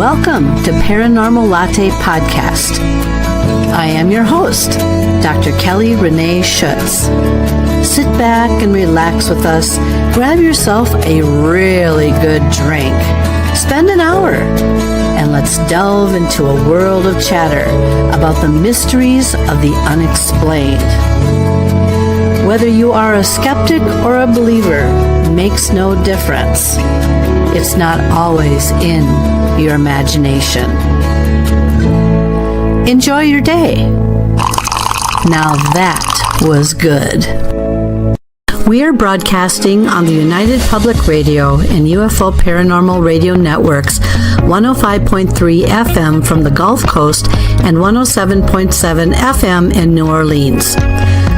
Welcome to Paranormal Latte Podcast. I am your host, Dr. Kellie Renee Schutz. Sit back and relax with us. Grab yourself a really good drink. Spend an hour and let's delve into a world of chatter about the mysteries of the unexplained. Whether you are a skeptic or a believer makes no difference. It's not always in your imagination. Enjoy your day. Now that was good. We are broadcasting on the United Public Radio and UFO Paranormal Radio Networks, 105.3 FM from the Gulf Coast and 107.7 FM in New Orleans.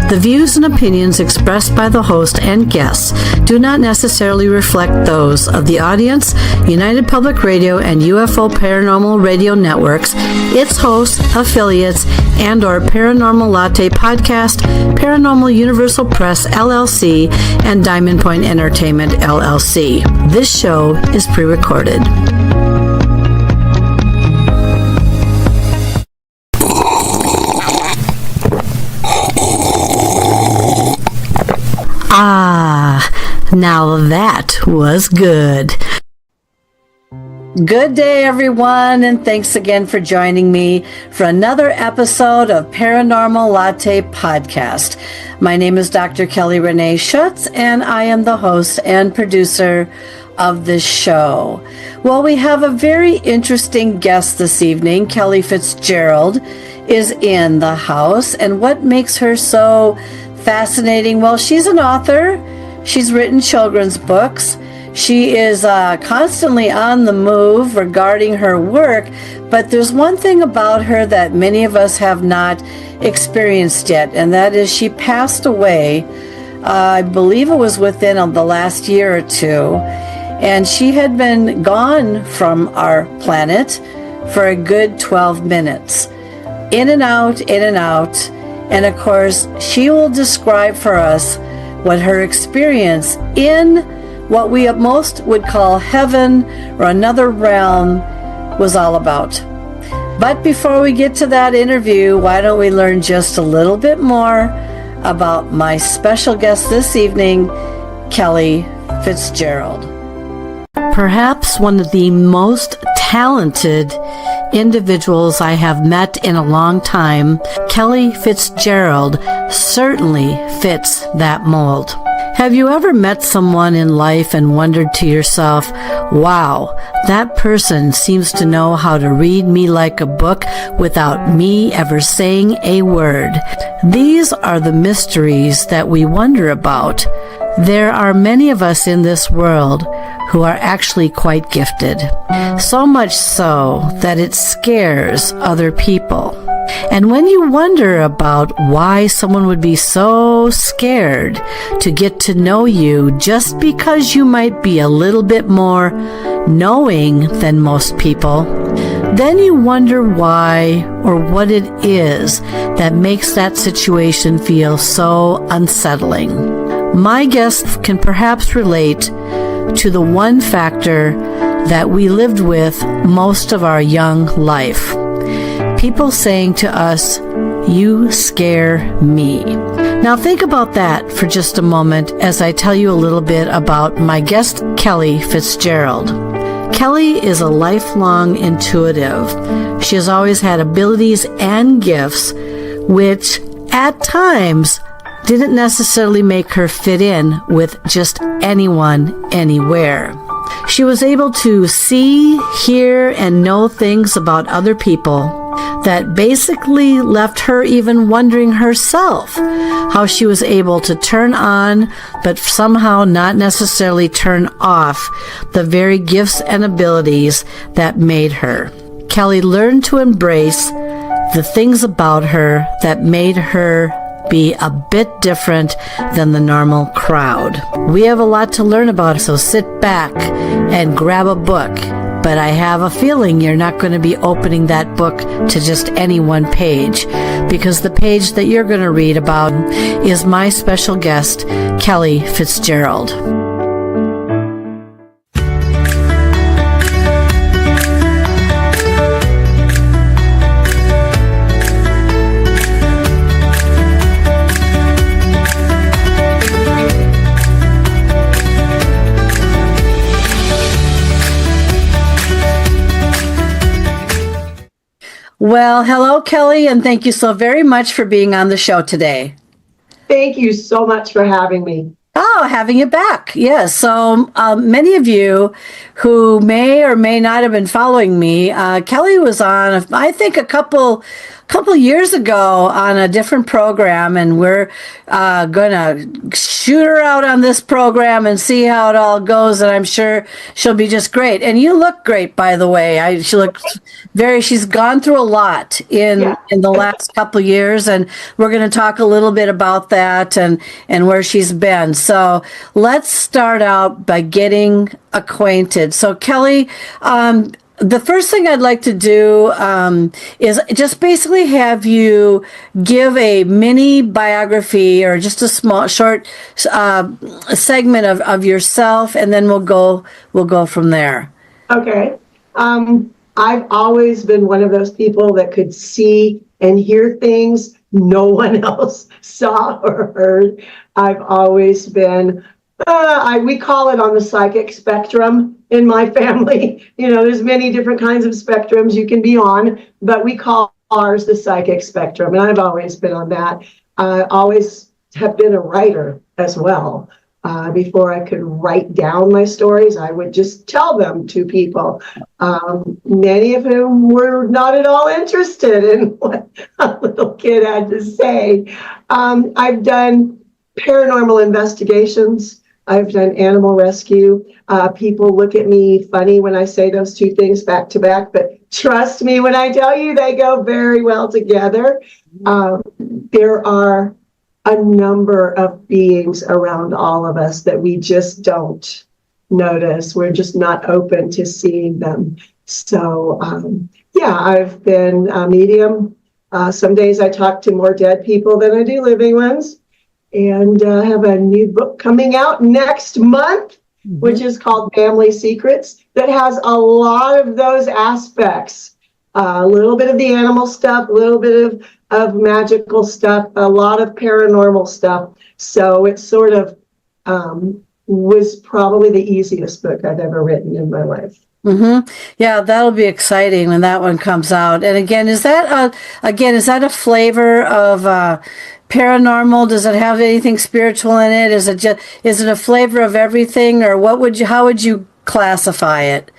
The views and opinions expressed by the host and guests do not necessarily reflect those of the audience, United Public Radio and UFO Paranormal Radio Networks, its hosts, affiliates, and or Paranormal Latte Podcast, Paranormal Universal Press LLC, and Diamond Point Entertainment LLC. This show is pre-recorded. Now that was good. Good day, everyone, and thanks again for joining me for another episode of Paranormal Latte Podcast. My name is Dr. Kellie Renee Schutz, and I am the host and producer of this show. Well, we have a very interesting guest this evening. Kellie Fitzgerald is in the house, and what makes her so fascinating? Well, she's an author. She's written children's books. She is constantly on the move regarding her work, but there's one thing about her that many of us have not experienced yet, and that is she passed away, I believe it was within the last year or two, and she had been gone from our planet for a good 12 minutes. In and out, and of course, she will describe for us what her experience in what we at most would call heaven or another realm was all about. But before we get to that interview, why don't we learn just a little bit more about my special guest this evening, Kellie Fitzgerald. Perhaps one of the most talented individuals I have met in a long time, Kellie Fitzgerald certainly fits that mold. Have you ever met someone in life and wondered to yourself, wow, that person seems to know how to read me like a book without me ever saying a word? These are the mysteries that we wonder about. There are many of us in this world who are actually quite gifted. So much so that it scares other people. And when you wonder about why someone would be so scared to get to know you just because you might be a little bit more knowing than most people, then you wonder why or what it is that makes that situation feel so unsettling. My guest can perhaps relate to the one factor that we lived with most of our young life. People saying to us, "You scare me." Now think about that for just a moment as I tell you a little bit about my guest, Kellie Fitzgerald. Kellie is a lifelong intuitive. She has always had abilities and gifts which at times didn't necessarily make her fit in with just anyone, anywhere. She was able to see, hear, and know things about other people that basically left her even wondering herself how she was able to turn on, but somehow not necessarily turn off, the very gifts and abilities that made her. Kellie learned to embrace the things about her that made her be a bit different than the normal crowd. We have a lot to learn about, so sit back and grab a book. But I have a feeling you're not going to be opening that book to just any one page, because the page that you're going to read about is my special guest, Kellie Fitzgerald. Well, hello, Kellie, and thank you so very much for being on the show today. Thank you so much for having me. Oh, having you back. Yes. So many of you who may or may not have been following me, Kellie was on, I think, a couple years ago on a different program, and we're going to shoot her out on this program and see how it all goes, and I'm sure she'll be just great. And you look great, by the way. She's gone through a lot in the last couple years, and we're going to talk a little bit about that and where she's been. So let's start out by getting acquainted. So Kellie, the first thing I'd like to do is just basically have you give a mini biography or just a short segment of yourself, and then we'll go from there. Okay. I've always been one of those people that could see and hear things no one else saw or heard. I've always been, we call it on the psychic spectrum in my family. There's many different kinds of spectrums you can be on, but we call ours the psychic spectrum. And I've always been on that. I always have been a writer as well. Before I could write down my stories, I would just tell them to people, many of whom were not at all interested in what a little kid had to say. I've done paranormal investigations. I've done animal rescue. People look at me funny when I say those two things back to back, but trust me when I tell you they go very well together. There are a number of beings around all of us that we just don't notice. We're just not open to seeing them. So, I've been a medium. Some days I talk to more dead people than I do living ones. And I have a new book coming out next month, which is called Family Secrets, that has a lot of those aspects. A little bit of the animal stuff, a little bit of magical stuff, a lot of paranormal stuff. So it sort of was probably the easiest book I've ever written in my life. Mm-hmm. Yeah, that'll be exciting when that one comes out. And again, is that a flavor of paranormal? Does it have anything spiritual in it? Is it a flavor of everything, or how would you classify it?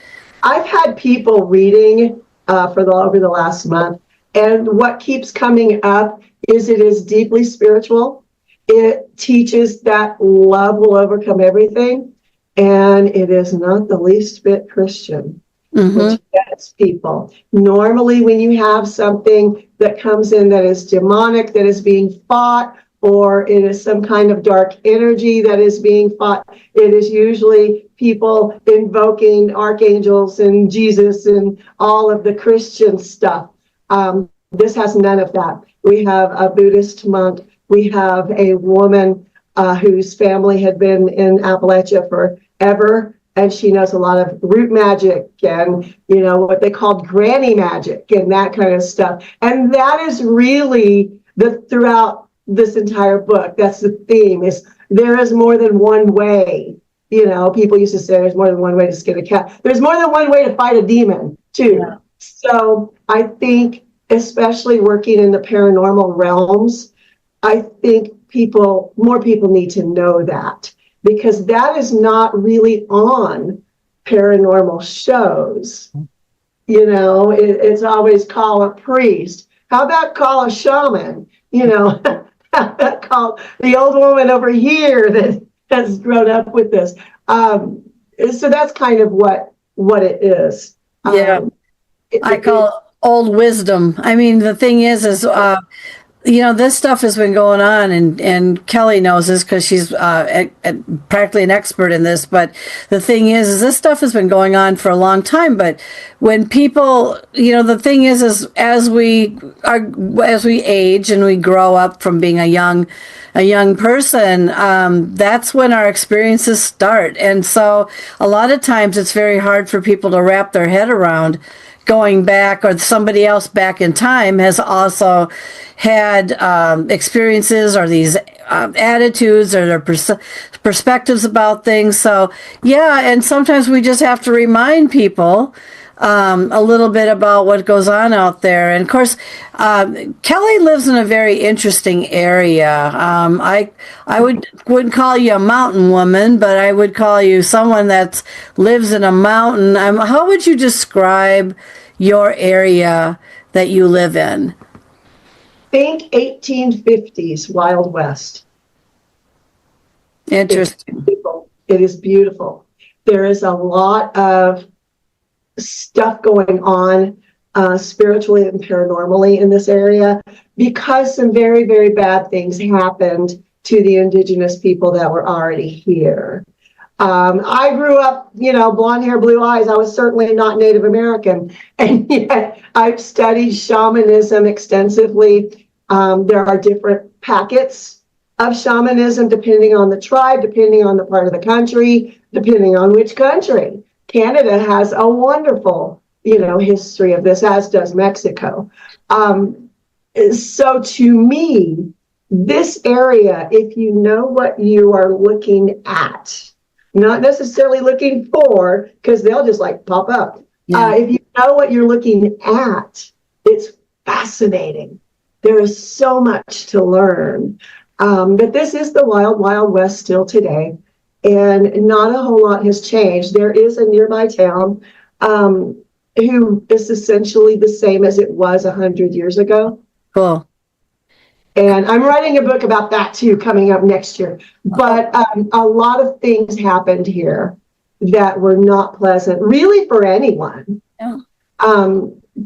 I've had people reading over the last month, and what keeps coming up is it is deeply spiritual. It teaches that love will overcome everything. And it is not the least bit Christian, which gets people. Normally, when you have something that comes in that is demonic, that is being fought, or it is some kind of dark energy that is being fought, it is usually people invoking archangels and Jesus and all of the Christian stuff. This has none of that. We have a Buddhist monk. We have a woman whose family had been in Appalachia forever, and she knows a lot of root magic and what they called granny magic and that kind of stuff. And that is really throughout this entire book. That's the theme: is there is more than one way. People used to say there's more than one way to skin a cat. There's more than one way to fight a demon too. Yeah. So I think, especially working in the paranormal realms, I think more people need to know that, because that is not really on paranormal shows. It's always call a priest. How about call a shaman? How about call the old woman over here that has grown up with this? So that's kind of what it is. Yeah, I call old wisdom. I mean, the thing is this stuff has been going on, and Kellie knows this because she's practically an expert in this. But the thing is this stuff has been going on for a long time. But when people, the thing is as we age and we grow up from being a young person, that's when our experiences start. And so a lot of times it's very hard for people to wrap their head around going back, or somebody else back in time has also had experiences or these attitudes or their perspectives about things. So, yeah, and sometimes we just have to remind people a little bit about what goes on out there. And of course, Kellie lives in a very interesting area. Wouldn't call you a mountain woman, but I would call you someone that lives in a mountain. How would you describe your area that you live in? Think 1850s Wild West. Interesting. It is beautiful. There is a lot of stuff going on spiritually and paranormally in this area because some very, very bad things happened to the indigenous people that were already here. I grew up, blonde hair, blue eyes. I was certainly not Native American. And yet I've studied shamanism extensively. There are different packets of shamanism depending on the tribe, depending on the part of the country, depending on which country. Canada has a wonderful, history of this, as does Mexico. So to me, this area, if you know what you are looking at, not necessarily looking for, because they'll just pop up. Yeah. If you know what you're looking at, it's fascinating. There is so much to learn. But this is the wild, wild west still today. And not a whole lot has changed. There is a nearby town who is essentially the same as it was 100 years ago. Cool. And I'm writing a book about that too, coming up next year. But a lot of things happened here that were not pleasant, really, for anyone. Yeah.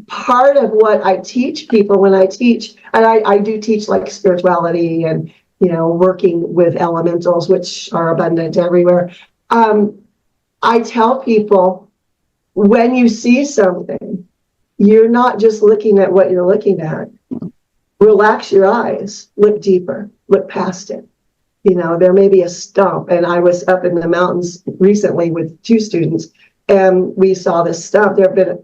Part of what I teach people when I teach, and I do teach spirituality and, working with elementals, which are abundant everywhere. I tell people, when you see something, you're not just looking at what you're looking at. Relax your eyes, look deeper, look past it. There may be a stump, and I was up in the mountains recently with 2 students, and we saw this stump. There have been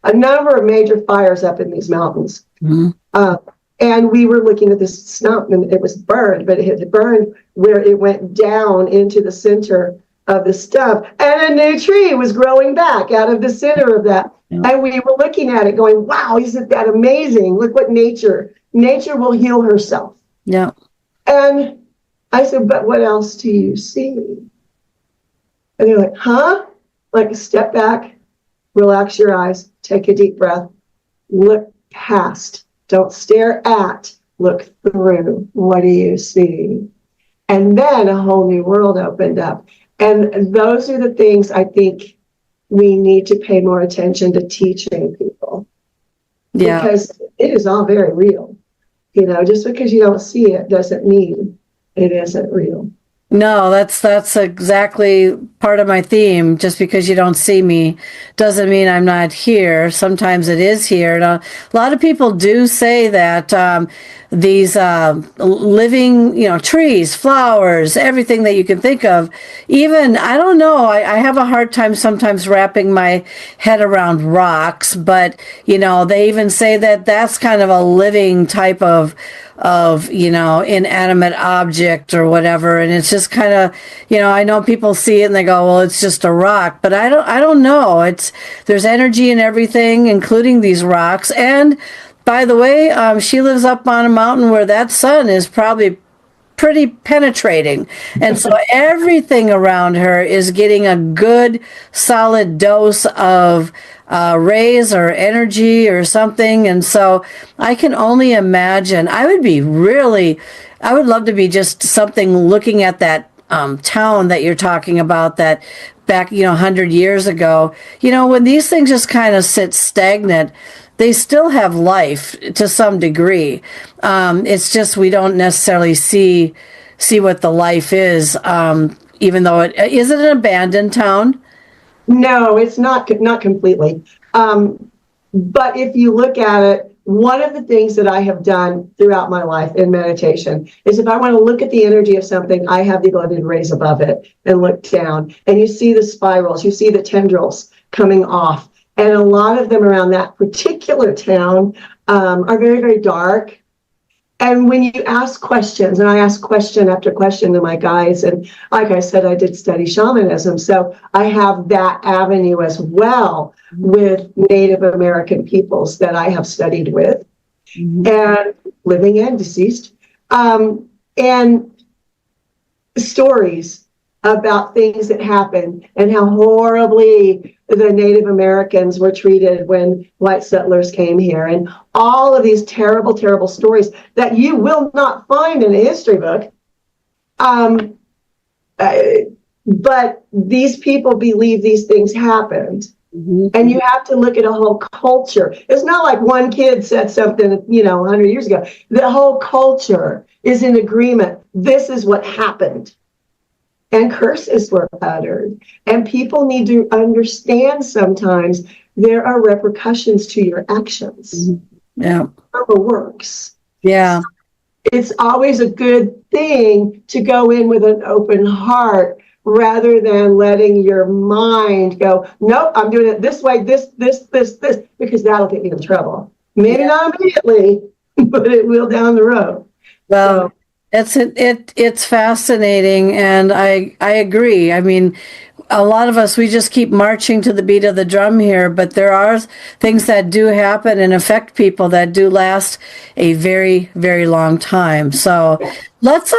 a number of major fires up in these mountains. Mm-hmm. And we were looking at this stump, and it was burned, but it had burned where it went down into the center of the stump, and a new tree was growing back out of the center of that. Yeah. And we were looking at it going, wow, isn't that amazing? Look what nature will heal herself. Yeah. And I said, but what else do you see? And they're like, huh? Step back, relax your eyes, take a deep breath, look past, don't stare at, look through. What do you see? And then a whole new world opened up. And those are the things I think we need to pay more attention to teaching people. Yeah. Because it is all very real. Just because you don't see it doesn't mean it isn't real. No, that's exactly part of my theme. Just because you don't see me doesn't mean I'm not here. Sometimes it is here. And a lot of people do say that these living, trees, flowers, everything that you can think of, even, I don't know, I have a hard time sometimes wrapping my head around rocks, but, they even say that that's kind of a living type of inanimate object or whatever. And it's just kind of, I know people see it and they go, well, it's just a rock, but I don't know. There's energy in everything, including these rocks. And by the way, she lives up on a mountain where that sun is probably pretty penetrating. And so everything around her is getting a good solid dose of rays or energy or something. And so I can only imagine, I would love to be just something looking at that town that you're talking about, that back, 100 years ago, when these things just kind of sit stagnant, they still have life to some degree. It's just we don't necessarily see what the life is, even though is it an abandoned town? No, it's not completely. But if you look at it, one of the things that I have done throughout my life in meditation is if I want to look at the energy of something, I have the ability to raise above it and look down. And you see the spirals, you see the tendrils coming off. And a lot of them around that particular town are very, very dark. And when you ask questions, and I ask question after question to my guides, and like I said, I did study shamanism, so I have that avenue as well with Native American peoples that I have studied with, and living and deceased, and stories about things that happened and how horribly the Native Americans were treated when white settlers came here, and all of these terrible, terrible stories that you will not find in a history book. But these people believe these things happened. And you have to look at a whole culture. It's not like one kid said something, 100 years ago. The whole culture is in agreement. This is what happened. And curses were uttered. And people need to understand sometimes there are repercussions to your actions. Yeah. Karma works. Yeah. It's always a good thing to go in with an open heart rather than letting your mind go, nope, I'm doing it this way, this, because that'll get you in trouble. Maybe not immediately, but it will down the road. Well, it's fascinating, and I agree. I mean, a lot of us, we just keep marching to the beat of the drum here, but there are things that do happen and affect people that do last a very, very long time. So let's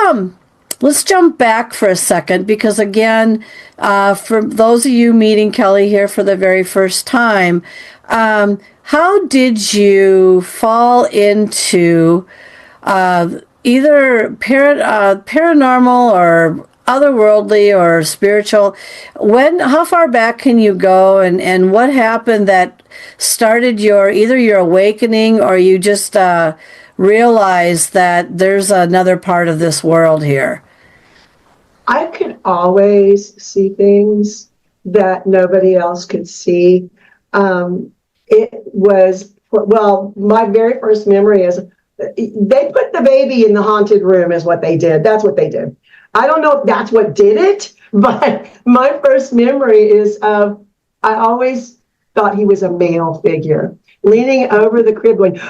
jump back for a second, because again, for those of you meeting Kellie here for the very first time, how did you fall into either paranormal or otherworldly or spiritual? How far back can you go, and what happened that started either your awakening, or you just realized that there's another part of this world here? I could always see things that nobody else could see. It was, well, my very first memory is they put the baby in the haunted room is what they did. That's what they did. I don't know if that's what did it, but my first memory is of, I always thought he was a male figure leaning over the crib going,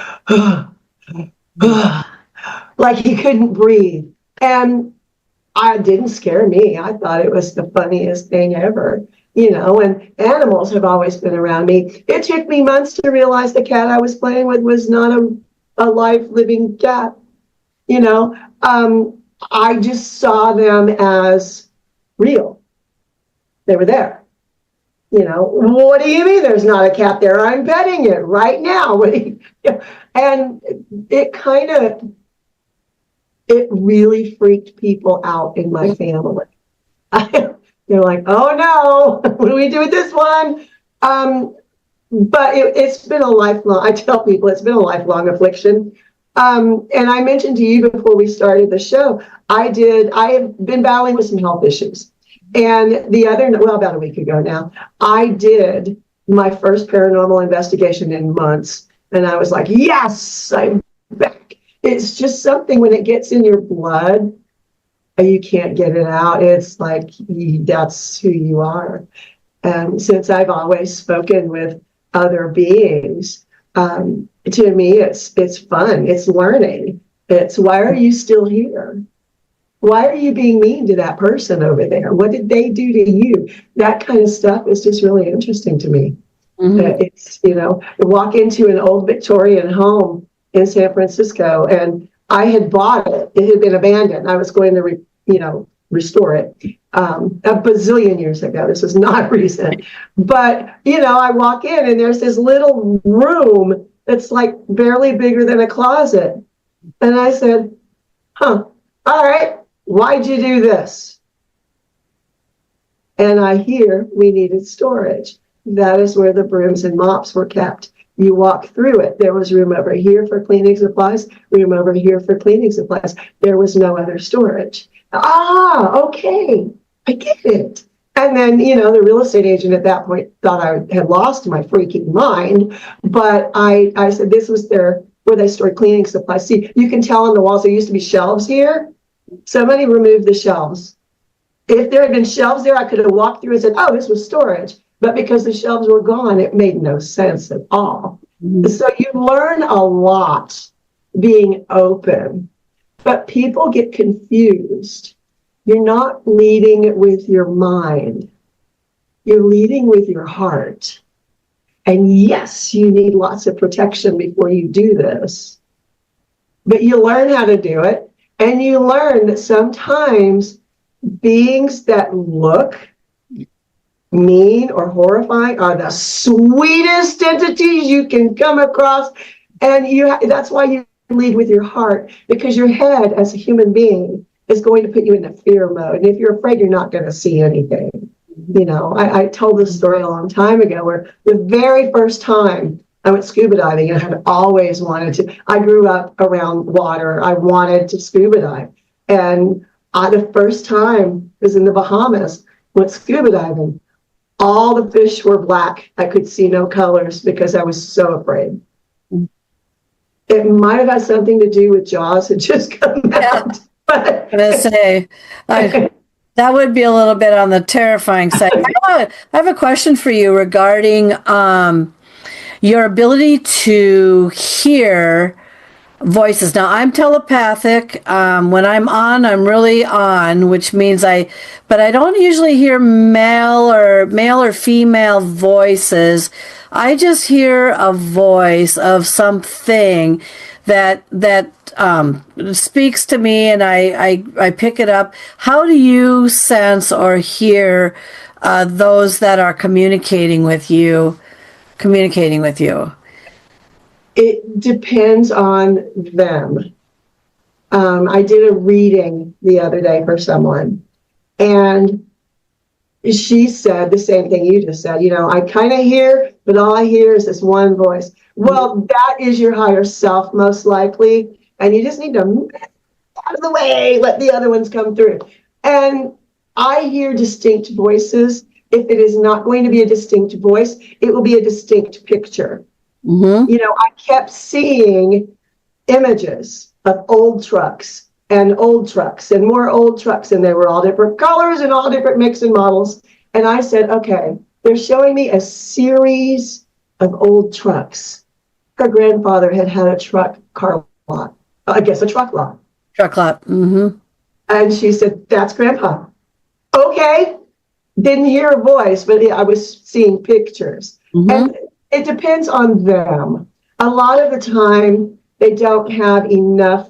like he couldn't breathe. And it didn't scare me. I thought it was the funniest thing ever, and animals have always been around me. It took me months to realize the cat I was playing with was not a live living cat. I just saw them as real. They were there. What do you mean there's not a cat there? I'm petting it right now. And it really freaked people out in my family. They're like, oh no, what do we do with this one? But it's been a lifelong, I tell people it's been a lifelong affliction. And I mentioned to you before we started the show, I have been battling with some health issues. And about a week ago now, I did my first paranormal investigation in months. And I was like, yes, I'm back. It's just something when it gets in your blood, you can't get it out. It's like, that's who you are. And since I've always spoken with other beings, to me, it's fun. It's learning. It's, why are you still here? Why are you being mean to that person over there? What did they do to you? That kind of stuff is just really interesting to me. It's, walk into an old Victorian home in San Francisco, and I had bought it. It had been abandoned. I was going to, restore it a bazillion years ago. This is not recent. But, I walk in and there's this little room that's like barely bigger than a closet. And I said, all right, why'd you do this? And I hear we needed storage. That is where the brooms and mops were kept. You walk through it. There was room over here for cleaning supplies, room over here for cleaning supplies. There was no other storage. Okay, I get it. And then, the real estate agent at that point thought I had lost my freaking mind. But I said, this was where they stored cleaning supplies. See, you can tell on the walls, there used to be shelves here. Somebody removed the shelves. If there had been shelves there, I could have walked through and said, oh, this was storage. But because the shelves were gone, it made no sense at all. So you learn a lot being open. But people get confused. You're not leading with your mind. You're leading with your heart. And yes, you need lots of protection before you do this. But you learn how to do it. And you learn that sometimes beings that look mean or horrifying are the sweetest entities you can come across. And that's why you lead with your heart, because your head as a human being is going to put you into fear mode. And if you're afraid, you're not going to see anything. You know, I told this story a long time ago where the very first time I went scuba diving, and I had always wanted to. I grew up around water. I wanted to scuba dive. And the first time was in the Bahamas, went scuba diving. All the fish were black. I could see no colors because I was so afraid. It might have had something to do with Jaws had just come out. I'm going to say, that would be a little bit on the terrifying side. I have a question for you regarding your ability to hear voices. Now, I'm telepathic. When I'm on, I'm really on, which means but I don't usually hear male or female voices. I just hear a voice of something that speaks to me, and I pick it up. How do you sense or hear those that are communicating with you? It depends on them. I did a reading the other day for someone, and she said the same thing you just said. You know, I kind of hear, but all I hear is this one voice. Well, that is your higher self, most likely, and you just need to move out of the way, let the other ones come through. And I hear distinct voices. If it is not going to be a distinct voice, it will be a distinct picture. Mm-hmm. You know, I kept seeing images of old trucks and more old trucks, and they were all different colors and all different makes and models. And I said, okay, they're showing me a series of old trucks. Her grandfather had a truck car lot, I guess a truck lot. Truck lot. Mm-hmm. And she said, that's Grandpa. Okay. Didn't hear a voice, but I was seeing pictures. Mm-hmm. And it depends on them. A lot of the time, they don't have enough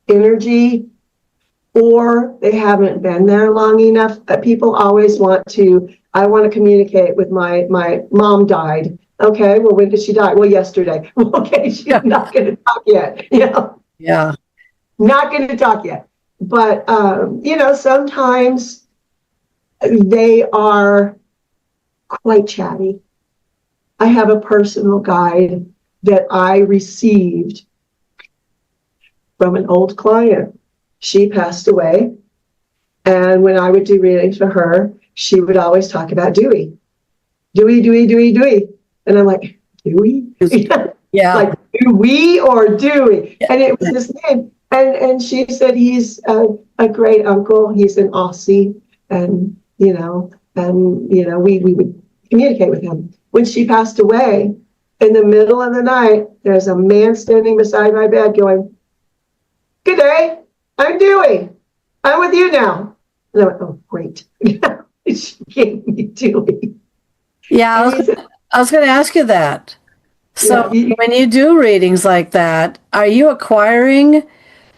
energy, or they haven't been there long enough. People always I want to communicate with my mom died. Okay, well, when did she die? Well, yesterday. Okay, she's not going to talk yet. You know? Yeah. Not going to talk yet. But, sometimes they are quite chatty. I have a personal guide that I received from an old client. She passed away. And when I would do readings for her, she would always talk about Dewey. Dewey. And I'm like, Dewey? Yeah. Like Dewey or Dewey? Yeah. And it was his name. And she said he's a great uncle. He's an Aussie. And, we would communicate with him. When she passed away, in the middle of the night, there's a man standing beside my bed going, good day, I'm Dewey. I'm with you now. And I went, oh, great. She gave me Dewey. Yeah, I was going to ask you that. So when you do readings like that, are you acquiring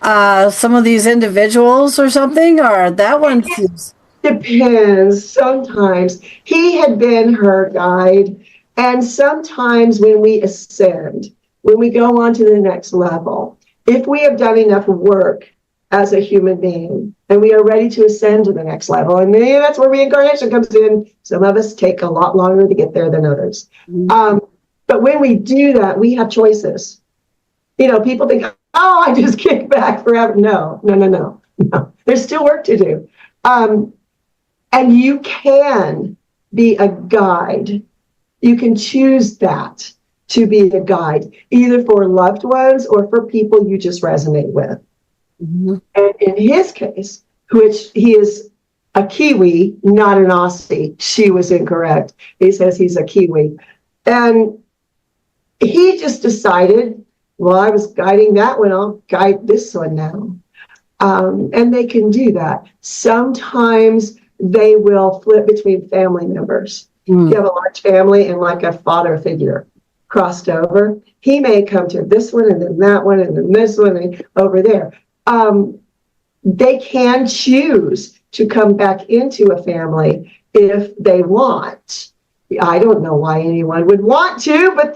some of these individuals or something? Or that one seems... Depends. Sometimes he had been her guide. And sometimes when we ascend, when we go on to the next level, if we have done enough work as a human being and we are ready to ascend to the next level, and maybe that's where reincarnation comes in. Some of us take a lot longer to get there than others. Mm-hmm. But when we do that, we have choices. People think, oh, I just kick back forever. No. There's still work to do. And you can be a guide. You can choose that to be a guide, either for loved ones or for people you just resonate with. Mm-hmm. And in his case, which he is a Kiwi, not an Aussie, she was incorrect. He says he's a Kiwi. And he just decided well, I was guiding that one, I'll guide this one now. And they can do that. Sometimes they will flip between family members. You have a large family and like a father figure crossed over. He may come to this one and then that one and then this one and over there. They can choose to come back into a family if they want. I don't know why anyone would want to, but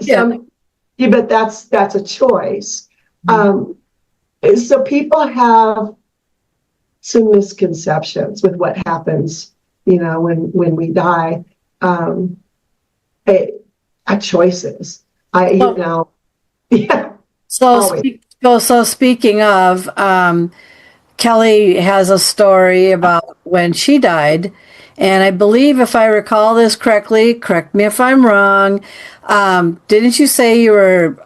but that's a choice. So people have some misconceptions with what happens, when we die. Choices. Yeah. So speaking of, Kellie has a story about when she died, and I believe, if I recall this correctly, correct me if I'm wrong, didn't you say you were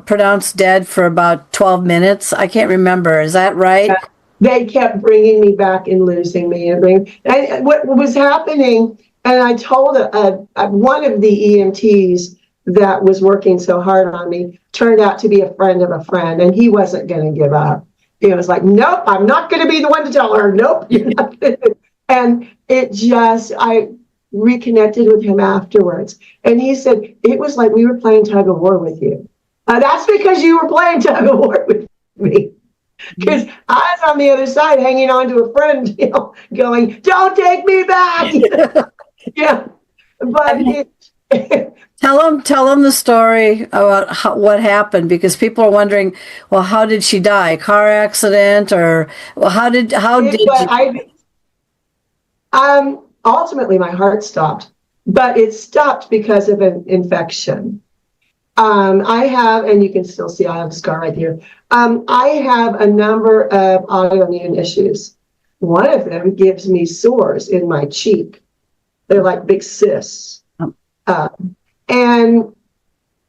pronounced dead for about 12 minutes? I can't remember. Is that right? Yeah. They kept bringing me back and losing me. What was happening, and I told one of the EMTs that was working so hard on me, turned out to be a friend of a friend, and he wasn't going to give up. He was like, nope, I'm not going to be the one to tell her. Nope, you're not going to. And I reconnected with him afterwards. And he said, it was like we were playing tug of war with you. That's because you were playing tug of war with me. Because I was on the other side hanging on to a friend, going, don't take me back. Yeah. But Tell them the story about what happened, because people are wondering, well, how did she die? Car accident, or how did ultimately my heart stopped, but it stopped because of an infection. I have, and you can still see I have a scar right here. I have a number of autoimmune issues. One of them gives me sores in my cheek. They're like big cysts. And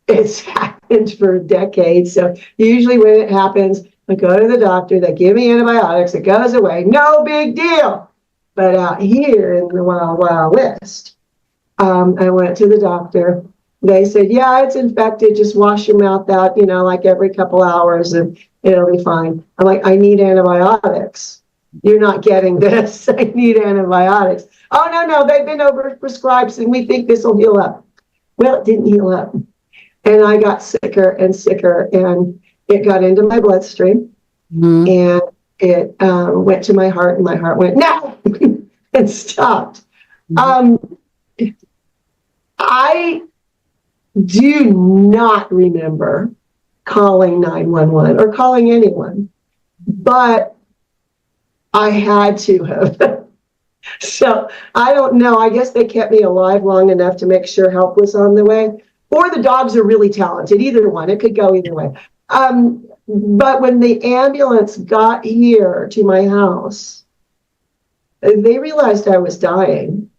it's happened for decades. So usually when it happens, I go to the doctor, they give me antibiotics, it goes away, no big deal. But out here in the Wild Wild West, I went to the doctor. They said, yeah, it's infected, just wash your mouth out, like every couple hours and it'll be fine. I'm like, I need antibiotics. You're not getting this. I need antibiotics. Oh, no, they've been overprescribed and we think this will heal up. Well, it didn't heal up. And I got sicker and sicker, and it got into my bloodstream, and it went to my heart, and my heart went, no, and stopped. I do not remember calling 911 or calling anyone, but I had to have. So I don't know. I guess they kept me alive long enough to make sure help was on the way. Or the dogs are really talented. Either one. It could go either way. But when the ambulance got here to my house, they realized I was dying,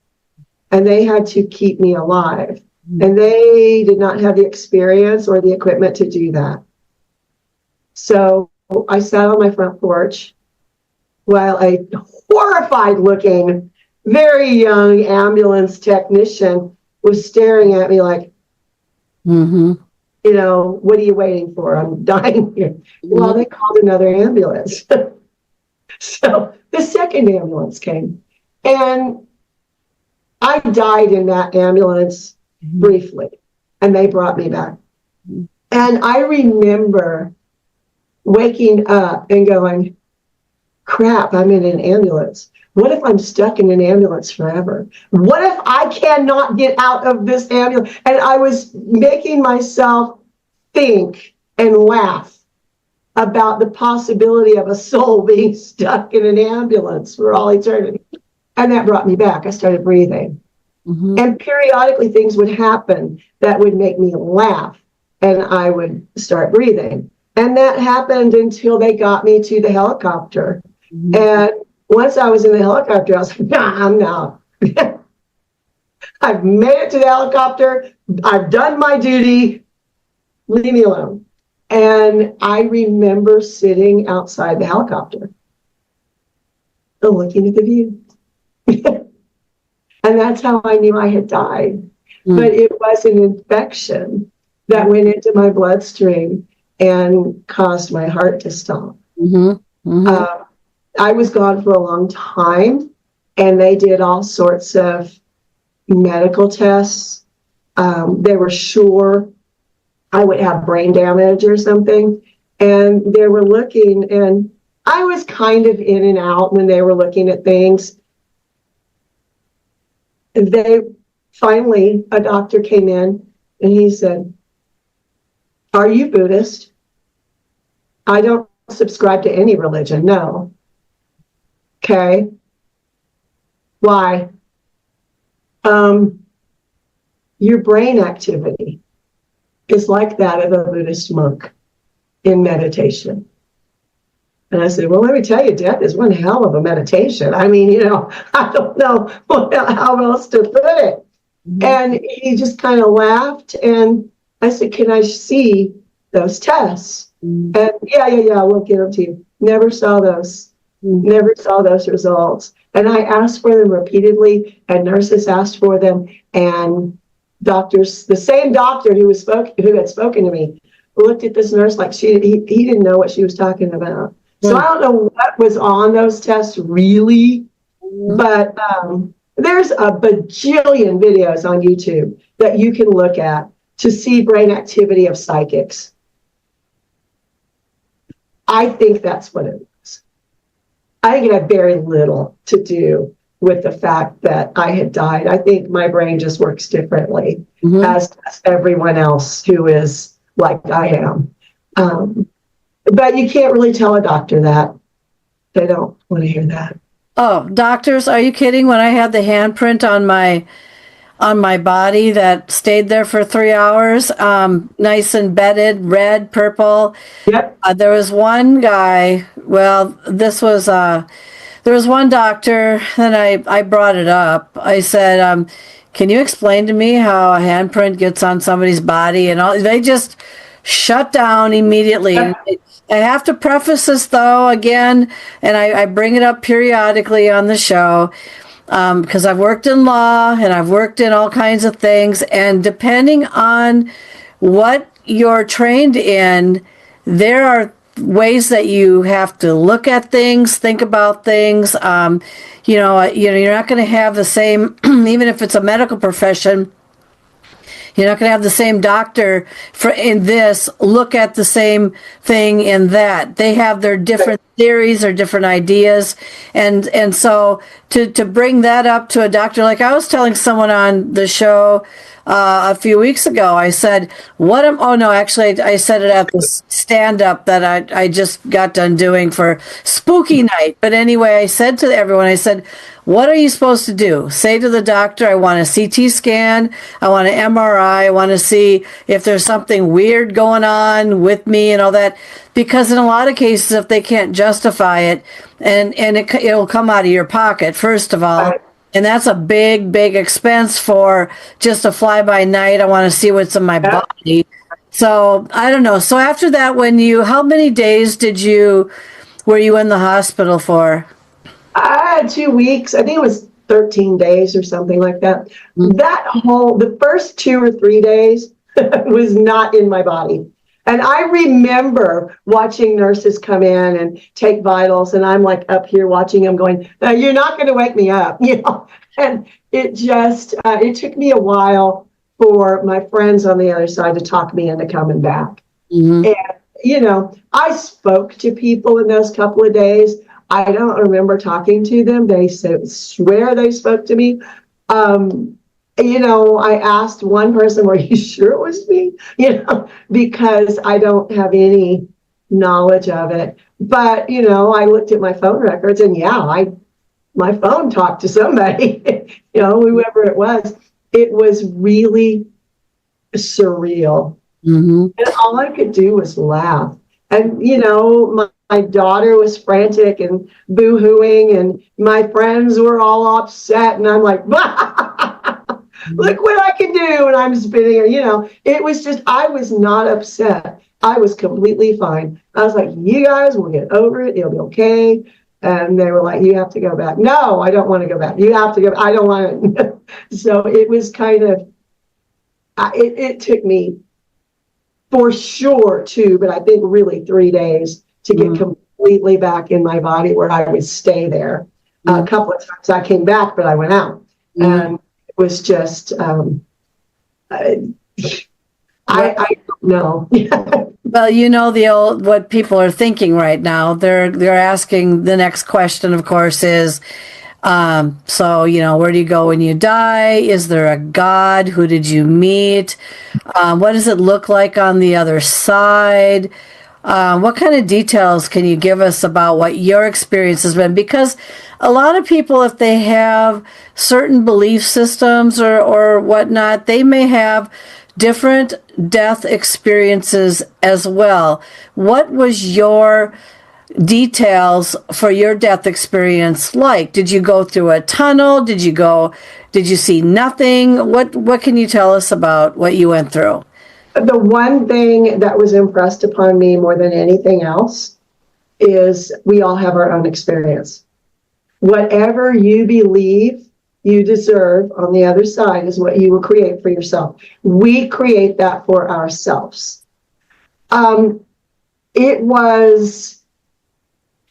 and they had to keep me alive. And they did not have the experience or the equipment to do that. So I sat on my front porch while a horrified looking, very young ambulance technician was staring at me like, what are you waiting for? I'm dying here. Well, they called another ambulance. So the second ambulance came, and I died in that ambulance briefly, and they brought me back. And I remember waking up and going, crap, I'm in an ambulance. What if I'm stuck in an ambulance forever? What if I cannot get out of this ambulance? And I was making myself think and laugh about the possibility of a soul being stuck in an ambulance for all eternity. And that brought me back. I started breathing. And periodically things would happen that would make me laugh, and I would start breathing. And that happened until they got me to the helicopter. And once I was in the helicopter, I was like, nah, I'm out. I've made it to the helicopter. I've done my duty. Leave me alone. And I remember sitting outside the helicopter, looking at the view. And that's how I knew I had died. But it was an infection that went into my bloodstream. and caused my heart to stop. I was gone for a long time, and they did all sorts of medical tests. They were sure I would have brain damage or something, and they were looking, and I was kind of in and out when they were looking at things. And finally, a doctor came in, and he said, "Are you Buddhist?" "I don't subscribe to any religion." "No." "Okay. Why?" Your brain activity is like that of a Buddhist monk in meditation." And I said, "Well, let me tell you, death is one hell of a meditation. I mean, I don't know how else to put it." And he just kind of laughed, and I said, "Can I see those tests?" And yeah, we'll get them to you. Never saw those. Never saw those results. And I asked for them repeatedly, and nurses asked for them, and doctors, the same doctor who had spoken to me, looked at this nurse like he didn't know what she was talking about. So I don't know what was on those tests really, but there's a bajillion videos on YouTube that you can look at to see brain activity of psychics. I think that's what it was. I think it had very little to do with the fact that I had died. I think my brain just works differently, as does everyone else who is like I am. But you can't really tell a doctor that. They don't want to hear that. Oh, doctors, are you kidding? When I had the handprint on my body that stayed there for 3 hours, nice and bedded, red, purple. Yep. There was one guy, there was one doctor, and I brought it up. I said, "Can you explain to me how a handprint gets on somebody's body?" And they just shut down immediately. I have to preface this, though, again, and I bring it up periodically on the show, because I've worked in law and I've worked in all kinds of things, and depending on what you're trained in, there are ways that you have to look at things, think about things. You're not going to have the same, even if it's a medical profession, you're not going to have the same doctor in this look at the same thing in that. They have their different theories or different ideas. And so to bring that up to a doctor, like I was telling someone on the show a few weeks ago, I said, I said it at the stand-up that I just got done doing for Spooky Night. But anyway, I said to everyone, I said, what are you supposed to do? Say to the doctor, I want a CT scan, I want an MRI, I want to see if there's something weird going on with me and all that. Because in a lot of cases, if they can't justify it, and it'll come out of your pocket, first of all. And that's a big, big expense for just a fly-by-night. I want to see what's in my body. So I don't know. So after that, how many days were you in the hospital for? I had 2 weeks. I think it was 13 days or something like that. The first 2 or 3 days was not in my body. And I remember watching nurses come in and take vitals, and I'm like up here watching them going, "You're not going to wake me up," And it just, it took me a while for my friends on the other side to talk me into coming back. And, I spoke to people in those couple of days. I don't remember talking to them. They swear they spoke to me. I asked one person, "Were you sure it was me?" Because I don't have any knowledge of it. But, I looked at my phone records, and my phone talked to somebody, whoever it was. It was really surreal. And all I could do was laugh. And, my daughter was frantic and boo-hooing, and my friends were all upset, and I'm like, look what I can do, and I'm spinning. It was just, I was not upset. I was completely fine. I was like, you guys will get over it. It'll be okay. And they were like, you have to go back. No, I don't want to go back. You have to go. I don't want to. So it was kind of, it took me for sure 2, but I think really 3 days to get completely back in my body where I would stay there. A couple of times I came back, but I went out, and it was just I don't know. Well, the old what people are thinking right now. They're asking the next question, of course, is so where do you go when you die? Is there a God? Who did you meet? What does it look like on the other side? What kind of details can you give us about what your experience has been? Because a lot of people, if they have certain belief systems or whatnot, they may have different death experiences as well. What was your details for your death experience like? Did you go through a tunnel? Did you see nothing? What can you tell us about what you went through? The one thing that was impressed upon me more than anything else is we all have our own experience. Whatever you believe you deserve on the other side is what you will create for yourself. We create that for ourselves. It was,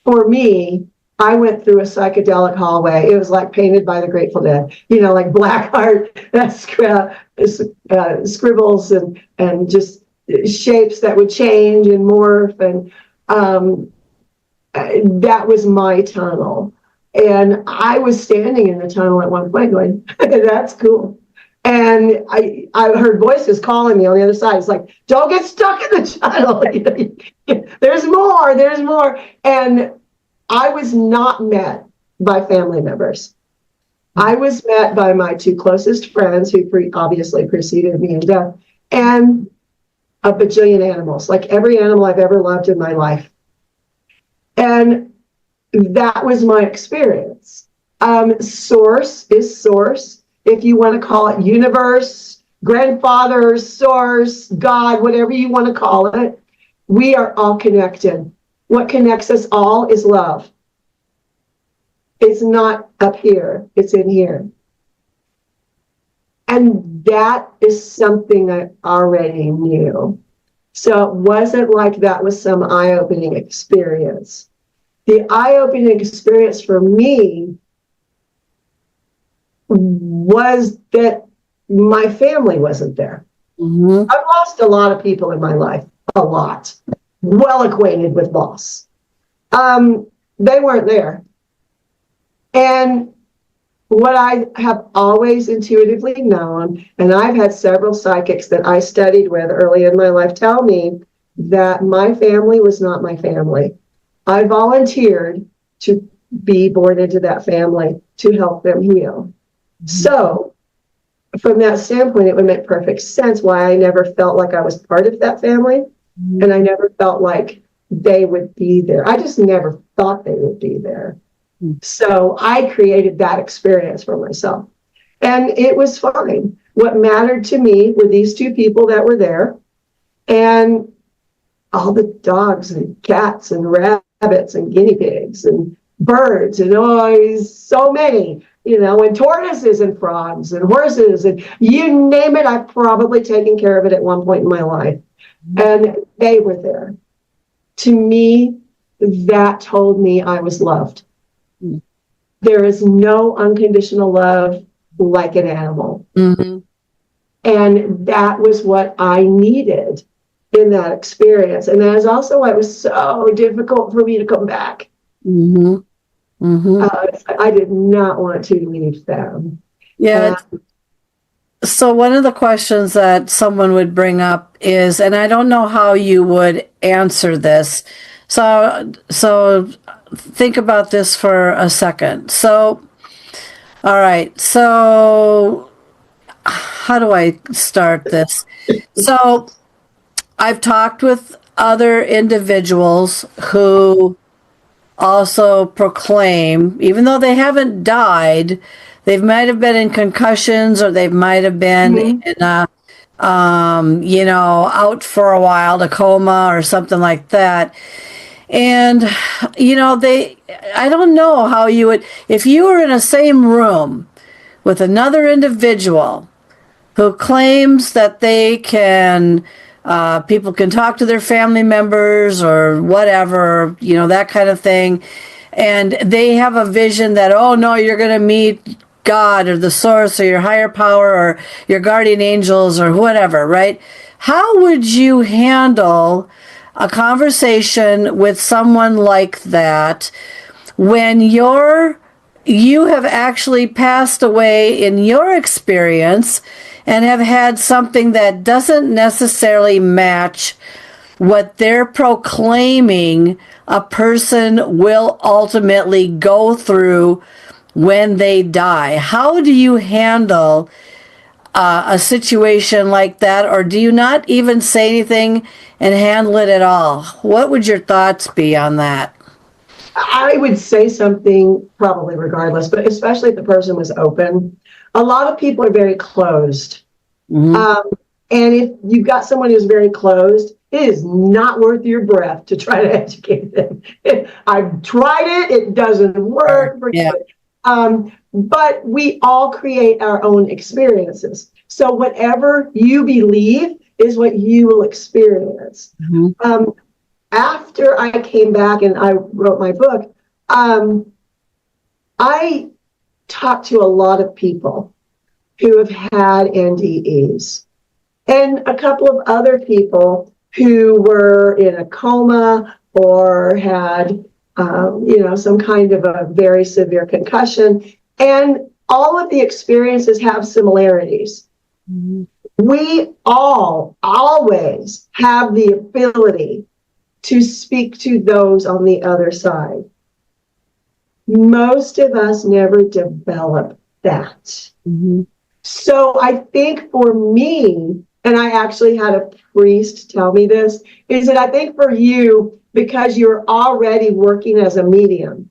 for me, I went through a psychedelic hallway. It was like painted by the Grateful Dead, like black art, scribbles and just shapes that would change and morph. And that was my tunnel. And I was standing in the tunnel at one point going, that's cool. And I heard voices calling me on the other side. It's like, don't get stuck in the tunnel. There's more. And I was not met by family members. I was met by my 2 closest friends who obviously preceded me in death, and a bajillion animals, like every animal I've ever loved in my life. And that was my experience. Source is source. If you want to call it universe, grandfather, source, God, whatever you want to call it, we are all connected. What connects us all is love. It's not up here, it's in here. And that is something I already knew. So it wasn't like that was some eye-opening experience. The eye-opening experience for me was that my family wasn't there. I've lost a lot of people in my life, a lot. Well acquainted with loss. They weren't there. And what I have always intuitively known, and I've had several psychics that I studied with early in my life tell me that my family was not my family. I volunteered to be born into that family to help them heal. So from that standpoint, it would make perfect sense why I never felt like I was part of that family. And I never felt like they would be there. I just never thought they would be there. So I created that experience for myself. And it was fine. What mattered to me were these 2 people that were there, and all the dogs and cats and rabbits and guinea pigs and birds and so many, and tortoises and frogs and horses and you name it, I've probably taken care of it at one point in my life. And they were there. To me, that told me I was loved. There is no unconditional love like an animal. And that was what I needed in that experience. And that is also why it was so difficult for me to come back. I did not want to leave them. Yeah. So one of the questions that someone would bring up is, and I don't know how you would answer this. So think about this for a second. So, all right. So how do I start this? So I've talked with other individuals who also proclaim, even though they haven't died, they might have been in concussions, or they might have been in a, out for a while, a coma or something like that. And, I don't know how you would, if you were in the same room with another individual who claims that they can People can talk to their family members or whatever, that kind of thing. And they have a vision that, oh no, you're going to meet God or the source or your higher power or your guardian angels or whatever, right? How would you handle a conversation with someone like that when you have actually passed away in your experience and have had something that doesn't necessarily match what they're proclaiming a person will ultimately go through when they die? How do you handle a situation like that, or do you not even say anything and handle it at all? What would your thoughts be on that? I would say something probably regardless, but especially if the person was open. A lot of people are very closed. And if you've got someone who's very closed, it is not worth your breath to try to educate them. I've tried it. It doesn't work. Yeah. But we all create our own experiences. So whatever you believe is what you will experience. After I came back and I wrote my book, I talked to a lot of people who have had NDEs and a couple of other people who were in a coma or had, some kind of a very severe concussion. And all of the experiences have similarities. We all always have the ability to speak to those on the other side. Most of us never develop that. So I think for me, and I actually had a priest tell me this, is that I think for you, because you're already working as a medium,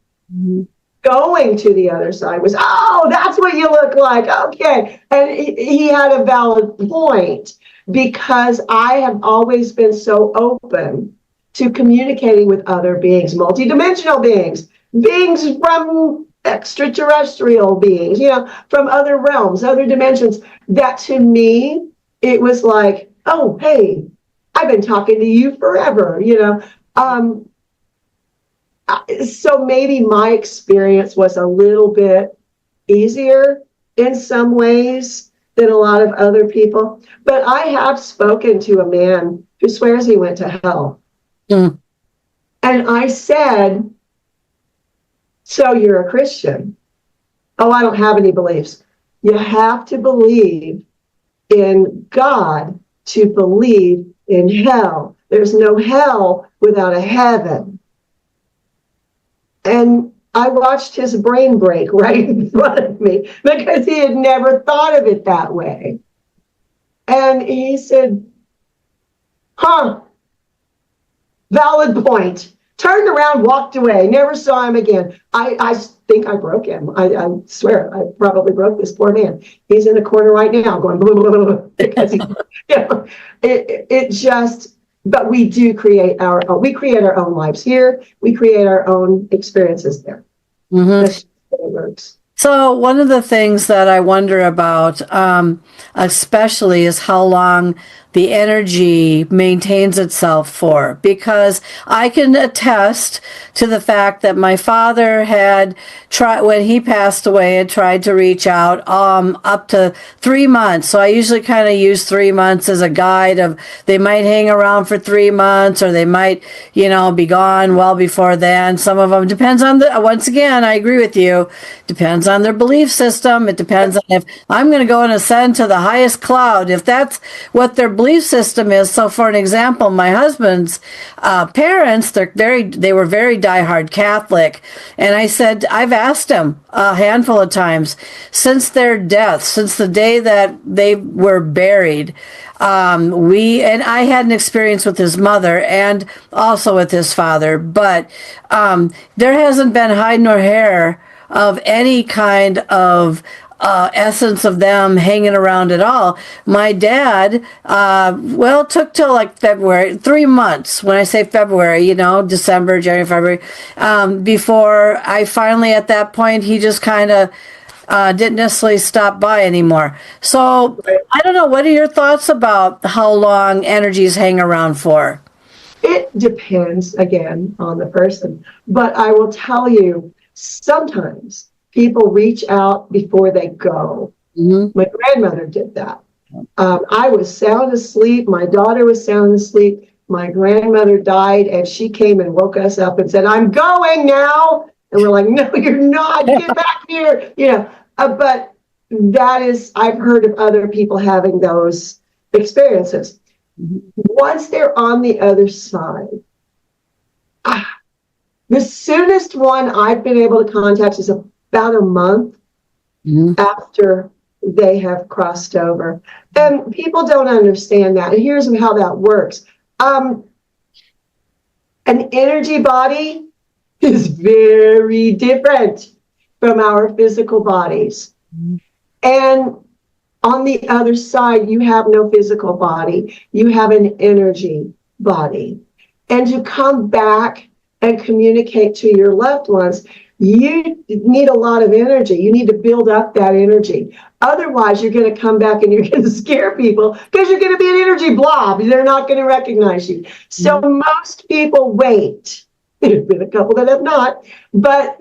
going to the other side was, oh, that's what you look like. Okay. And he had a valid point, because I have always been so open to communicating with other beings, multidimensional beings, beings from extraterrestrial beings, from other realms, other dimensions, that to me, it was like, oh, hey, I've been talking to you forever, So maybe my experience was a little bit easier in some ways than a lot of other people. But I have spoken to a man who swears he went to hell. And I said, so you're a Christian? Oh, I don't have any beliefs. You have to believe in God to believe in hell. There's no hell without a heaven. And I watched his brain break right in front of me, because he had never thought of it that way. And he said, valid point. Turned around, walked away, never saw him again. I think I broke him. I swear, I probably broke this poor man. He's in the corner right now going, blah, blah, blah, blah, because it just, but we do create our own lives here. We create our own experiences there. That's how it works. So one of the things that I wonder about, especially, is how long the energy maintains itself for, because I can attest to the fact that my father had tried, when he passed away, had tried to reach out up to 3 months. So I usually kind of use 3 months as a guide of, they might hang around for 3 months, or they might, be gone well before then. Some of them depends on once again, I agree with you, depends on their belief system. It depends on if I'm going to go and ascend to the highest cloud, if that's what their belief system is. So for an example, my husband's parents, they were very diehard Catholic. And I said, I've asked him a handful of times since their death, since the day that they were buried, I had an experience with his mother and also with his father, but there hasn't been hide nor hair of any kind of essence of them hanging around at all. My dad, took till like February, 3 months. When I say February, December, January, February, before I finally, at that point, he just kind of, didn't necessarily stop by anymore. So Right. I don't know. What are your thoughts about how long energies hang around for? It depends again on the person, but I will tell you, sometimes people reach out before they go. Mm-hmm. My grandmother did that. I was sound asleep. My daughter was sound asleep. My grandmother died, and she came and woke us up and said, "I'm going now." And we're like, "No, you're not. Get back here." But that is, I've heard of other people having those experiences. Once they're on the other side, the soonest one I've been able to contact is about a month after they have crossed over. And people don't understand that. And here's how that works. An energy body is very different from our physical bodies. And on the other side, you have no physical body. You have an energy body. And to come back and communicate to your loved ones, you need a lot of energy. You need to build up that energy. Otherwise, you're going to come back and you're going to scare people because you're going to be an energy blob. They're not going to recognize you. So most people wait. There's been a couple that have not, but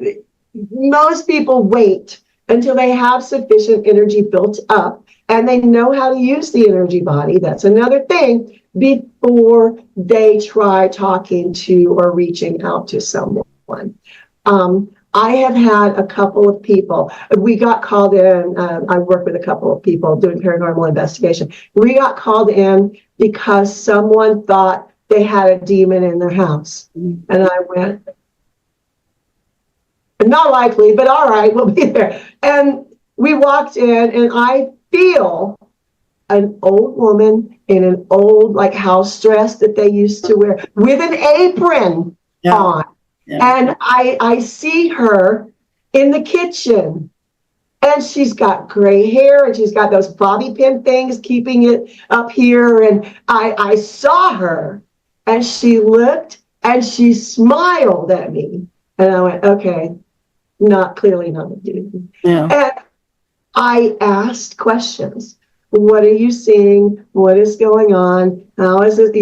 most people wait until they have sufficient energy built up and they know how to use the energy body. That's another thing, before they try talking to or reaching out to someone. I have had a couple of people, we got called in, I work with a couple of people doing paranormal investigation. We got called in because someone thought they had a demon in their house. And I went, not likely, but all right, we'll be there. And we walked in and I feel an old woman in an old like house dress that they used to wear with an apron on. Yeah. And I see her in the kitchen and she's got gray hair and she's got those bobby pin things keeping it up here. And I saw her and she looked and she smiled at me. And I went, okay, clearly not a demon. Yeah. And I asked questions. What are you seeing? What is going on? How is it,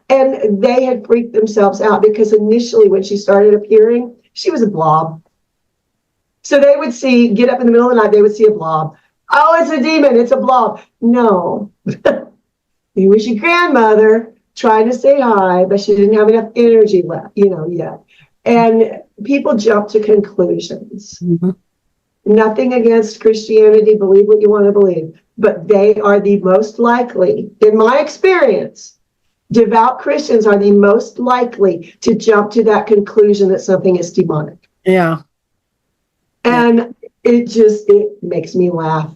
and they had freaked themselves out because initially when she started appearing, she was a blob. So they would get up in the middle of the night, they would see a blob. Oh, it's a demon, it's a blob. No, it was your grandmother trying to say hi, but she didn't have enough energy left, yet. And people jump to conclusions. Mm-hmm. Nothing against Christianity, believe what you want to believe, but they are the most likely, in my experience, devout Christians are the most likely to jump to that conclusion that something is demonic. Yeah. And it makes me laugh.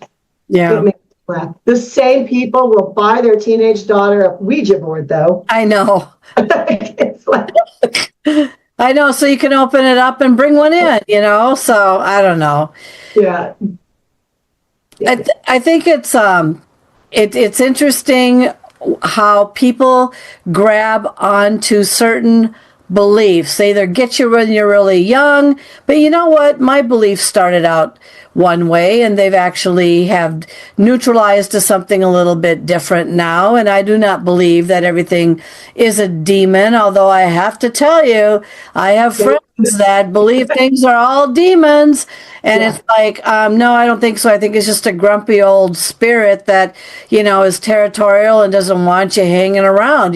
Yeah. It makes me laugh. The same people will buy their teenage daughter a Ouija board, though. I know. It's like... I know, so you can open it up and bring one in, so I don't know. Yeah. I think it's interesting how people grab onto certain beliefs. They either get you when you're really young, but you know what? My beliefs started out one way and they've actually have neutralized to something a little bit different now. And I do not believe that everything is a demon, although I have to tell you, I have friends that believe things are all demons. And it's like, no, I don't think so. I think it's just a grumpy old spirit that, is territorial and doesn't want you hanging around.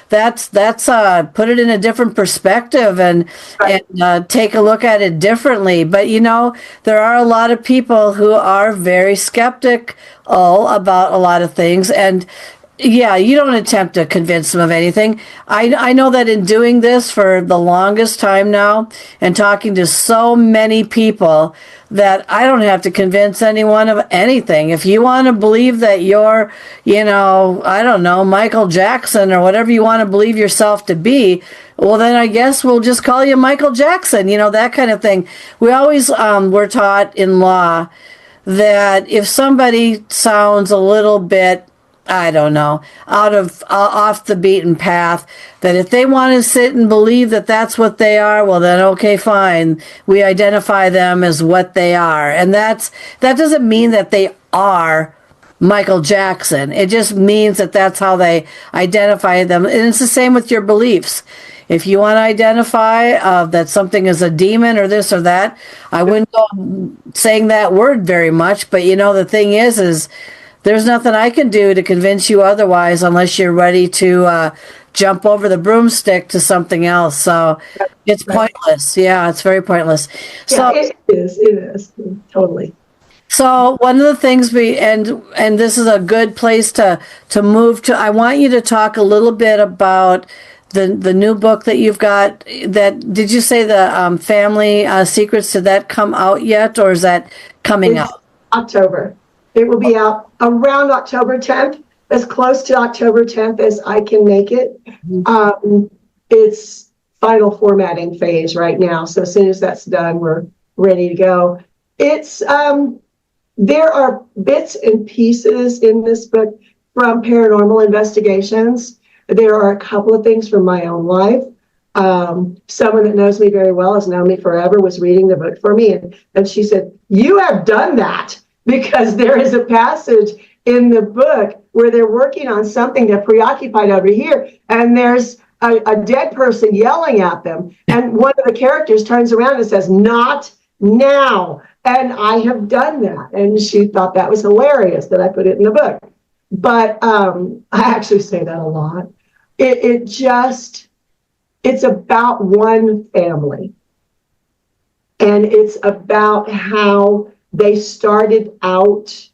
That's put it in a different perspective and take a look at it differently. But, there are a lot of people who are very skeptical about a lot of things. And yeah, you don't attempt to convince them of anything. I know that in doing this for the longest time now and talking to so many people that I don't have to convince anyone of anything. If you want to believe that you're, I don't know, Michael Jackson or whatever you want to believe yourself to be, well, then I guess we'll just call you Michael Jackson, that kind of thing. We always were taught in law that if somebody sounds a little bit I don't know, out of off the beaten path, that if they want to sit and believe that that's what they are, well then okay, fine. We identify them as what they are. And that doesn't mean that they are Michael Jackson. It just means that that's how they identify them. And it's the same with your beliefs. If you want to identify that something is a demon or this or that, I wouldn't go saying that word very much. But the thing is there's nothing I can do to convince you otherwise unless you're ready to jump over the broomstick to something else. So it's pointless. Yeah, it's very pointless. Yeah, it is totally. So one of the things and this is a good place to move to. I want you to talk a little bit about the new book that you've got. That did you say the family secrets? Did that come out yet, or is that coming out? October. It will be out around October 10th, as close to October 10th as I can make it. It's final formatting phase right now. So as soon as that's done, we're ready to go. It's there are bits and pieces in this book from paranormal investigations. There are a couple of things from my own life. Someone that knows me very well, has known me forever, was reading the book for me, and she said, "You have done that." Because there is a passage in the book where they're working on something, they're preoccupied over here, and there's a dead person yelling at them. And one of the characters turns around and says, "Not now." And I have done that. And she thought that was hilarious that I put it in the book. But I actually say that a lot. It's about one family. And it's about how they started out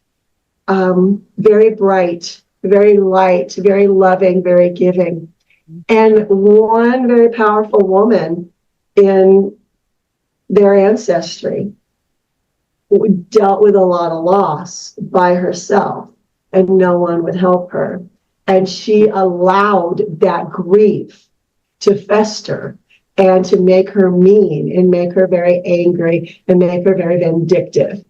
very bright, very light, very loving, very giving. And one very powerful woman in their ancestry dealt with a lot of loss by herself, and no one would help her. And she allowed that grief to fester and to make her mean and make her very angry and make her very vindictive.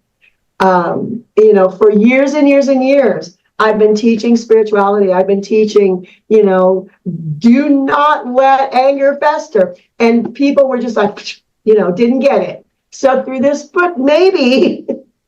For years and years and years, I've been teaching spirituality. I've been teaching, do not let anger fester. And people were just like, didn't get it. So through this book, maybe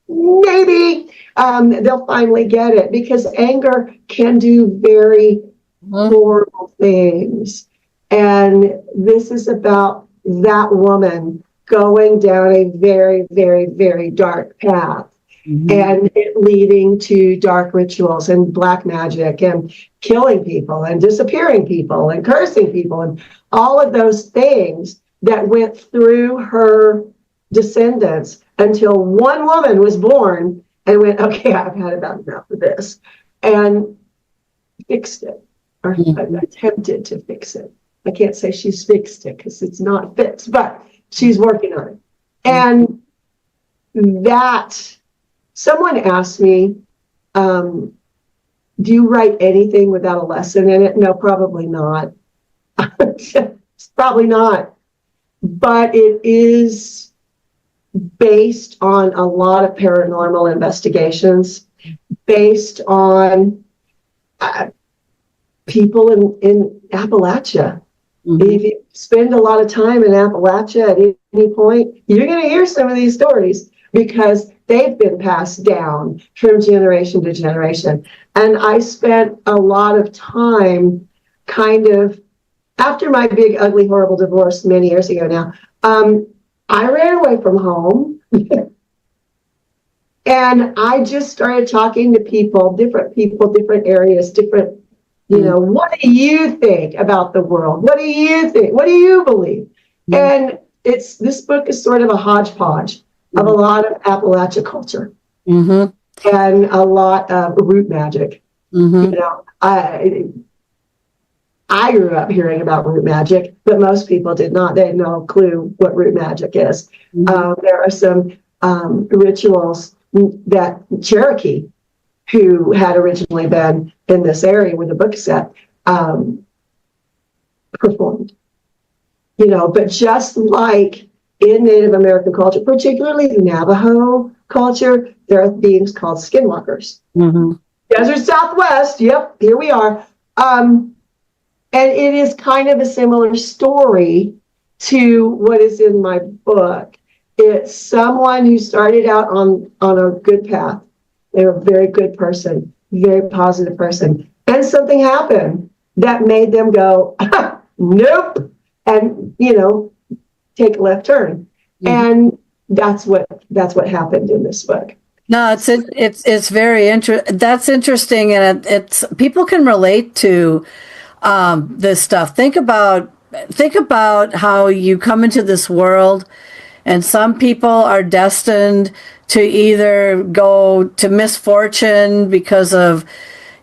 they'll finally get it, because anger can do very horrible things. And this is about that woman going down a very, very, very dark path, and it leading to dark rituals and black magic and killing people and disappearing people and cursing people and all of those things that went through her descendants until one woman was born and went, "Okay, I've had about enough of this," and fixed it, or attempted to fix it. I can't say she's fixed it because it's not fixed, but she's working on it. And that, someone asked me, do you write anything without a lesson in it? No, probably not. Probably not. But it is based on a lot of paranormal investigations, based on people in Appalachia. If you spend a lot of time in Appalachia at any point, you're going to hear some of these stories because they've been passed down from generation to generation. And I spent a lot of time kind of, after my big, ugly, horrible divorce many years ago now, I ran away from home. And I just started talking to different areas, different, what do you think about the world? What do you think? What do you believe? And this book is sort of a hodgepodge of a lot of Appalachia culture and a lot of root magic. I grew up hearing about root magic, but most people did not. They had no clue what root magic is. There are some rituals that Cherokee, who had originally been in this area where the book is set, performed. But just like in Native American culture, particularly the Navajo culture, there are beings called skinwalkers. Desert Southwest. Yep, here we are. And it is kind of a similar story to what is in my book. It's someone who started out on a good path. They're a very good person, very positive person. And something happened that made them go, nope, and, take a left turn. Mm-hmm. And that's what happened in this book. No, it's very interesting. That's interesting, and it's people can relate to this stuff. Think about how you come into this world, and some people are destined to either go to misfortune because of,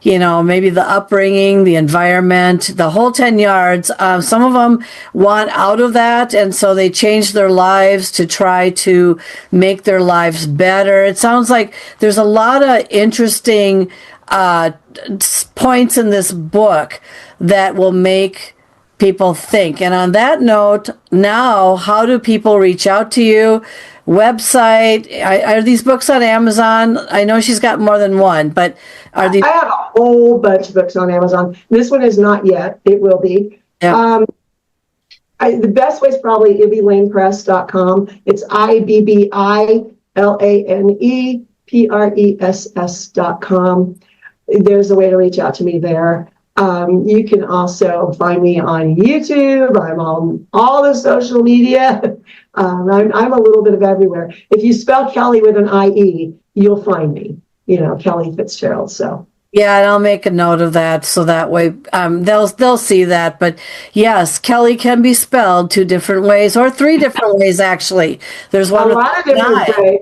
maybe the upbringing, the environment, the whole 10 yards. Some of them want out of that, and so they change their lives to try to make their lives better. It sounds like there's a lot of interesting points in this book that will make people think. And on that note, now, how do people reach out to you? Website? Are these books on Amazon? I know she's got more than one, but are these? I have a whole bunch of books on Amazon. This one is not yet. It will be. Yeah. The best way is probably ibbylanepress.com. It's IBBILANEPRESS.com. There's a way to reach out to me there. You can also find me on YouTube. I'm on all the social media. I'm a little bit of everywhere. If you spell Kellie with an IE, you'll find me, Kellie Fitzgerald. So. Yeah, and I'll make a note of that so that way they'll see that. But yes, Kellie can be spelled 2 different ways, or 3 different ways actually. There's one. A lot of different ways.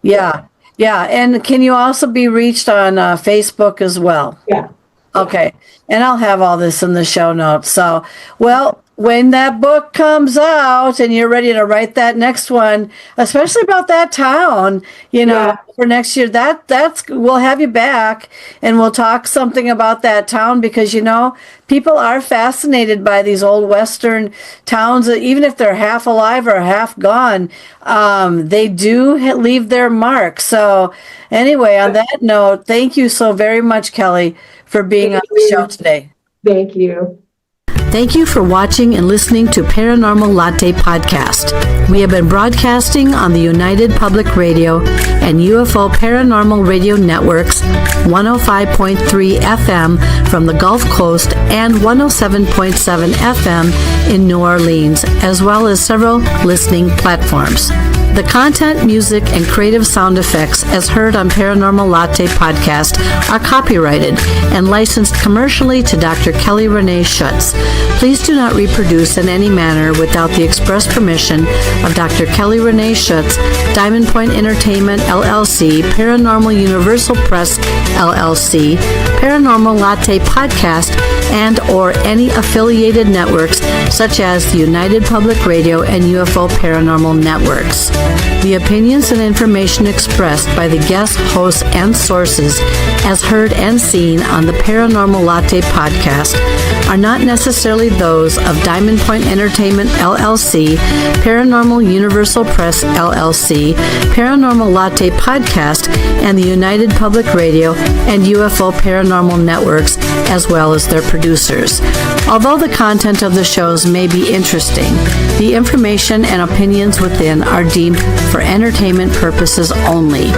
Yeah. Yeah, and can you also be reached on Facebook as well? Yeah. Okay, and I'll have all this in the show notes. So, well, when that book comes out and you're ready to write that next one, especially about that town, for next year, that's we'll have you back and we'll talk something about that town, because people are fascinated by these old Western towns, even if they're half alive or half gone. They do leave their mark. So anyway, on that note, thank you so very much, Kellie, for being on the show today. Thank you. Thank you for watching and listening to Paranormal Latte Podcast. We have been broadcasting on the United Public Radio and UFO Paranormal Radio Networks, 105.3 FM from the Gulf Coast and 107.7 FM in New Orleans, as well as several listening platforms. The content, music, and creative sound effects as heard on Paranormal Latte Podcast are copyrighted and licensed commercially to Dr. Kellie Renee Schutz. Please do not reproduce in any manner without the express permission of Dr. Kellie Renee Schutz, Diamond Point Entertainment, LLC, Paranormal Universal Press, LLC, Paranormal Latte Podcast, and or any affiliated networks such as the United Public Radio and UFO Paranormal Networks. The opinions and information expressed by the guests, hosts, and sources as heard and seen on the Paranormal Latte Podcast are not necessarily those of Diamond Point Entertainment, LLC, Paranormal Universal Press, LLC, Paranormal Latte Podcast, and the United Public Radio and UFO Paranormal Networks, as well as their producers. Although the content of the shows may be interesting, the information and opinions within are deemed for entertainment purposes only.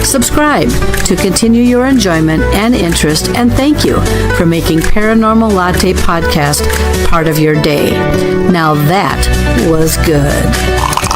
Subscribe to continue your enjoyment and interest, and thank you for making Paranormal Latte Podcast part of your day. Now that was good.